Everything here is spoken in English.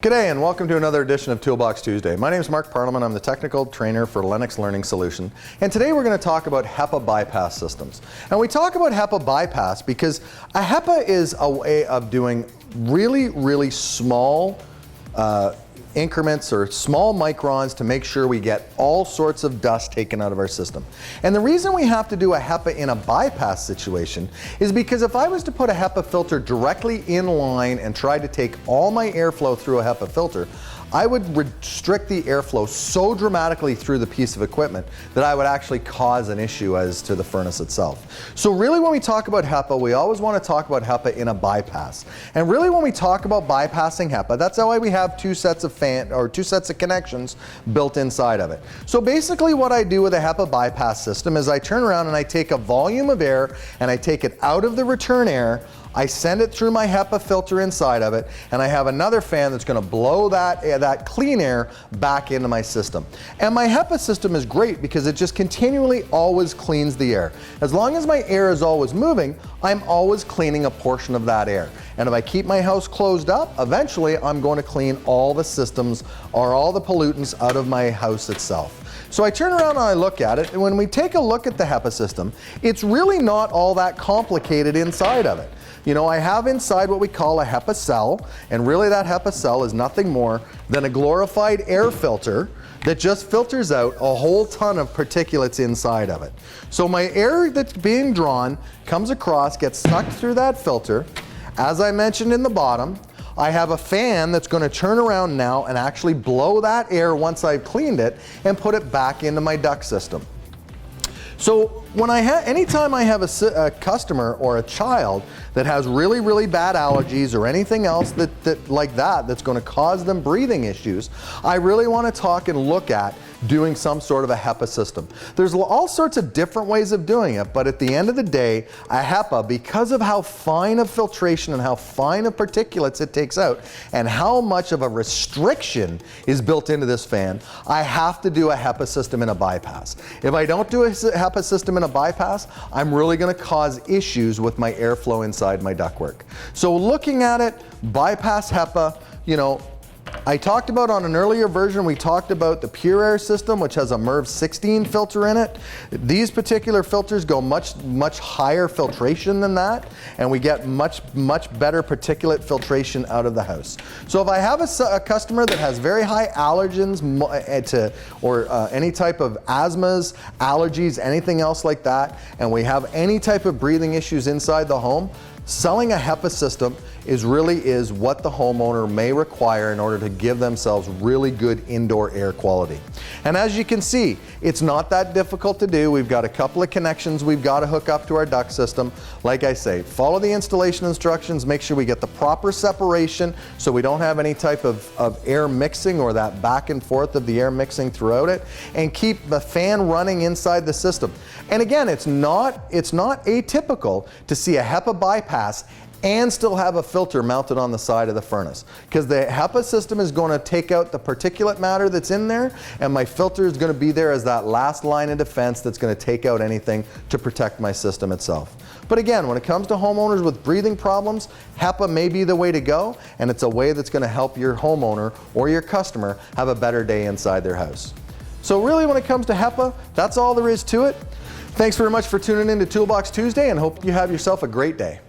G'day and welcome to another edition of Toolbox Tuesday. My name is Mark Parliament. I'm the technical trainer for Lennox Learning Solution. And today we're going to talk about HEPA bypass systems. And we talk about HEPA bypass because a HEPA is a way of doing really small increments or small microns to make sure we get all sorts of dust taken out of our system. And the reason we have to do a HEPA in a bypass situation is because if I was to put a HEPA filter directly in line and try to take all my airflow through a HEPA filter, I would restrict the airflow so dramatically through the piece of equipment that I would actually cause an issue as to the furnace itself. So really when we talk about HEPA, we always want to talk about HEPA in a bypass. And really when we talk about bypassing HEPA, that's why we have two sets of connections built inside of it. So basically what I do with a HEPA bypass system is I turn around and I take a volume of air and I take it out of the return air, I send it through my HEPA filter inside of it, and I have another fan that's going to blow that clean air back into my system. And my HEPA system is great because it just continually always cleans the air. As long as my air is always moving, I'm always cleaning a portion of that air. And if I keep my house closed up, eventually I'm going to clean all the systems or all the pollutants out of my house itself. So I turn around and I look at it, and when we take a look at the HEPA system, it's really not all that complicated inside of it. You know, I have inside what we call a HEPA cell, and really that HEPA cell is nothing more than a glorified air filter that just filters out a whole ton of particulates inside of it. So my air that's being drawn comes across, gets sucked through that filter. As I mentioned in the bottom, I have a fan that's going to turn around now and actually blow that air once I've cleaned it and put it back into my duct system. So when anytime I have a customer or a child that has really bad allergies or anything else that's going to cause them breathing issues, I really want to talk and look at doing some sort of a HEPA system. There's all sorts of different ways of doing it, but at the end of the day, a HEPA, because of how fine of filtration and how fine of particulates it takes out and how much of a restriction is built into this fan, I have to do a HEPA system in a bypass. If I don't do a HEPA system in a bypass, I'm really going to cause issues with my airflow inside my ductwork. So looking at it, bypass HEPA, you know, I talked about on an earlier version, we talked about the Pure Air system, which has a MERV 16 filter in it. These particular filters go much higher filtration than that, and we get much better particulate filtration out of the house. So if I have a customer that has very high allergens or any type of asthmas, allergies, anything else like that, and we have any type of breathing issues inside the home, selling a HEPA system is what the homeowner may require in order to give themselves really good indoor air quality. And as you can see, it's not that difficult to do. We've got a couple of connections we've got to hook up to our duct system. Like I say, follow the installation instructions, make sure we get the proper separation so we don't have any type of air mixing or that back and forth of the air mixing throughout it, and keep the fan running inside the system. And again, it's not atypical to see a HEPA bypass and still have a filter mounted on the side of the furnace, because the HEPA system is going to take out the particulate matter that's in there, and my filter is going to be there as that last line of defense that's going to take out anything to protect my system itself. But again, when it comes to homeowners with breathing problems, HEPA may be the way to go, and it's a way that's going to help your homeowner or your customer have a better day inside their house. So really when it comes to HEPA, that's all there is to it. Thanks very much for tuning in to Toolbox Tuesday, and hope you have yourself a great day.